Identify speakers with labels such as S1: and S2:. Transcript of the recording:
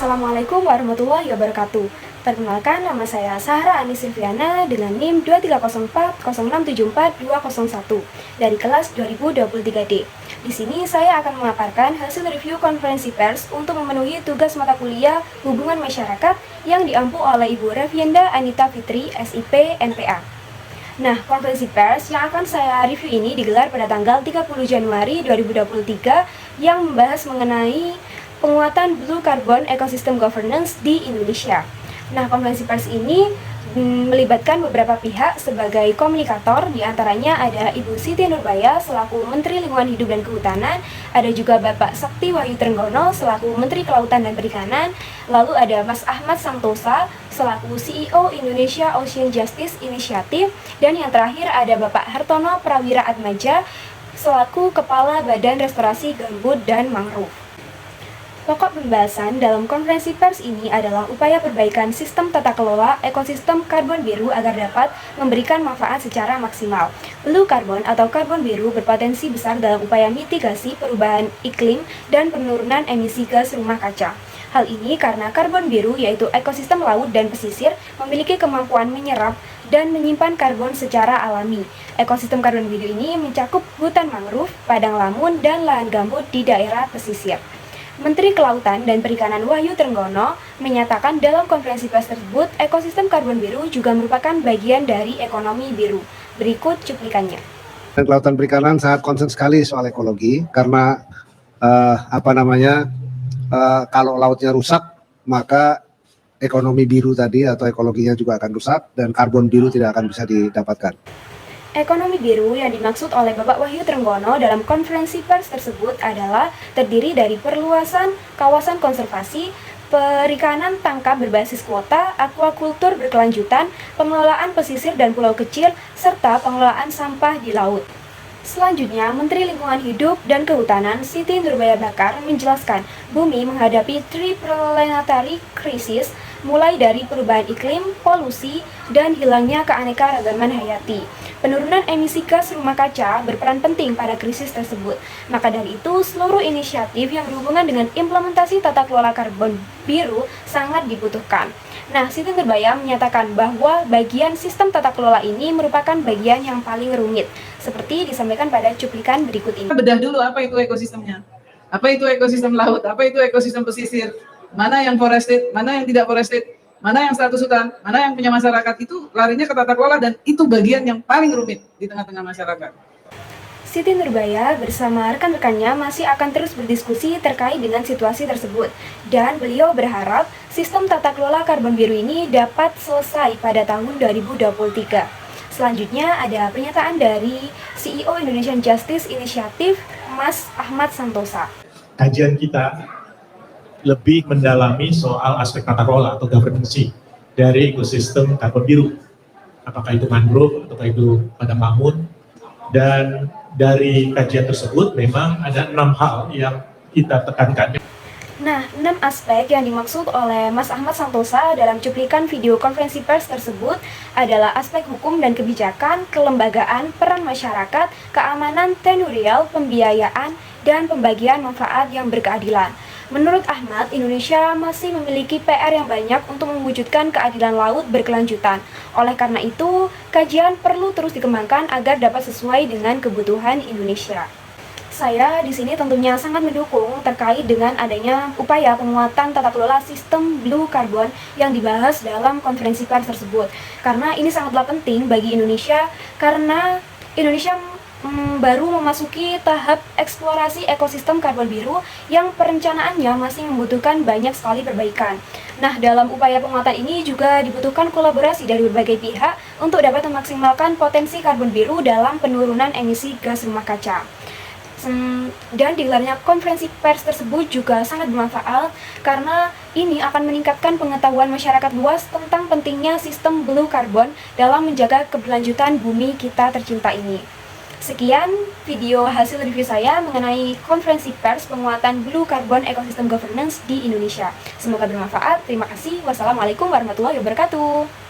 S1: Assalamualaikum warahmatullahi wabarakatuh. Perkenalkan, nama saya Sahra Anis Silviana dengan NIM 23040674201 dari kelas 2023D. Di sini saya akan memaparkan hasil review konferensi pers untuk memenuhi tugas mata kuliah Hubungan Masyarakat yang diampu oleh Ibu Revienda Anita Fitri, SIP, NPA. Nah, konferensi pers yang akan saya review ini digelar pada tanggal 30 Januari 2023 yang membahas mengenai penguatan Blue Carbon Ecosystem Governance di Indonesia. Nah, konferensi pers ini melibatkan beberapa pihak sebagai komunikator, diantaranya ada Ibu Siti Nurbaya selaku Menteri Lingkungan Hidup dan Kehutanan, ada juga Bapak Sakti Wahyu Trenggono selaku Menteri Kelautan dan Perikanan, lalu ada Mas Ahmad Santosa selaku CEO Indonesia Ocean Justice Initiative, dan yang terakhir ada Bapak Hartono Prawira Atmaja selaku Kepala Badan Restorasi Gambut dan Mangrove. Pokok pembahasan dalam konferensi pers ini adalah upaya perbaikan sistem tata kelola ekosistem karbon biru agar dapat memberikan manfaat secara maksimal. Blue carbon atau karbon biru berpotensi besar dalam upaya mitigasi perubahan iklim dan penurunan emisi gas rumah kaca. Hal ini karena karbon biru yaitu ekosistem laut dan pesisir memiliki kemampuan menyerap dan menyimpan karbon secara alami. Ekosistem karbon biru ini mencakup hutan mangrove, padang lamun, dan lahan gambut di daerah pesisir. Menteri Kelautan dan Perikanan Wahyu Trenggono menyatakan dalam konferensi pers tersebut, ekosistem karbon biru juga merupakan bagian dari ekonomi biru. Berikut cuplikannya.
S2: Kelautan Perikanan sangat concern sekali soal ekologi karena kalau lautnya rusak maka ekonomi biru tadi atau ekologinya juga akan rusak dan karbon biru tidak akan bisa didapatkan.
S1: Ekonomi biru yang dimaksud oleh Bapak Wahyu Trenggono dalam konferensi pers tersebut adalah terdiri dari perluasan kawasan konservasi, perikanan tangkap berbasis kuota, aquaculture berkelanjutan, pengelolaan pesisir dan pulau kecil, serta pengelolaan sampah di laut. Selanjutnya, Menteri Lingkungan Hidup dan Kehutanan Siti Nurbaya Bakar menjelaskan bumi menghadapi planetary crisis mulai dari perubahan iklim, polusi, dan hilangnya keanekaragaman hayati. Penurunan emisi gas rumah kaca berperan penting pada krisis tersebut. Maka dari itu, seluruh inisiatif yang berhubungan dengan implementasi tata kelola karbon biru sangat dibutuhkan. Nah, Siti Nurbaya menyatakan bahwa bagian sistem tata kelola ini merupakan bagian yang paling rumit, seperti disampaikan pada cuplikan berikut ini.
S3: Bedah dulu apa itu ekosistemnya, apa itu ekosistem laut, apa itu ekosistem pesisir, mana yang forested, mana yang tidak forested, mana yang status hutan, mana yang punya masyarakat, itu larinya ke tata kelola dan itu bagian yang paling rumit di tengah-tengah masyarakat.
S1: Siti Nurbaya bersama rekan-rekannya masih akan terus berdiskusi terkait dengan situasi tersebut dan beliau berharap sistem tata kelola karbon biru ini dapat selesai pada tahun 2023. Selanjutnya ada pernyataan dari CEO Indonesian Justice Initiative, Mas Ahmad Santosa.
S4: Kajian kita lebih mendalami soal aspek tata kelola atau governance dari ekosistem karbon biru. Apakah itu mangrove, apakah itu padang lamun. Dan dari kajian tersebut memang ada 6 hal yang kita tekankan.
S1: Nah, 6 aspek yang dimaksud oleh Mas Ahmad Santosa dalam cuplikan video konferensi pers tersebut adalah aspek hukum dan kebijakan, kelembagaan, peran masyarakat, keamanan tenurial, pembiayaan, dan pembagian manfaat yang berkeadilan. Menurut Ahmad, Indonesia masih memiliki PR yang banyak untuk mewujudkan keadilan laut berkelanjutan. Oleh karena itu, kajian perlu terus dikembangkan agar dapat sesuai dengan kebutuhan Indonesia. Saya di sini tentunya sangat mendukung terkait dengan adanya upaya penguatan tata kelola sistem Blue Carbon yang dibahas dalam konferensi pers tersebut. Karena ini sangatlah penting bagi Indonesia, karena Indonesia baru memasuki tahap eksplorasi ekosistem karbon biru yang perencanaannya masih membutuhkan banyak sekali perbaikan. Nah, dalam upaya penguatan ini juga dibutuhkan kolaborasi dari berbagai pihak untuk dapat memaksimalkan potensi karbon biru dalam penurunan emisi gas rumah kaca. Dan digelarnya konferensi pers tersebut juga sangat bermanfaat karena ini akan meningkatkan pengetahuan masyarakat luas tentang pentingnya sistem Blue Carbon dalam menjaga keberlanjutan bumi kita tercinta ini. Sekian video hasil review saya mengenai konferensi pers penguatan Blue Carbon Ecosystem Governance di Indonesia. Semoga bermanfaat. Terima kasih. Wassalamualaikum warahmatullahi wabarakatuh.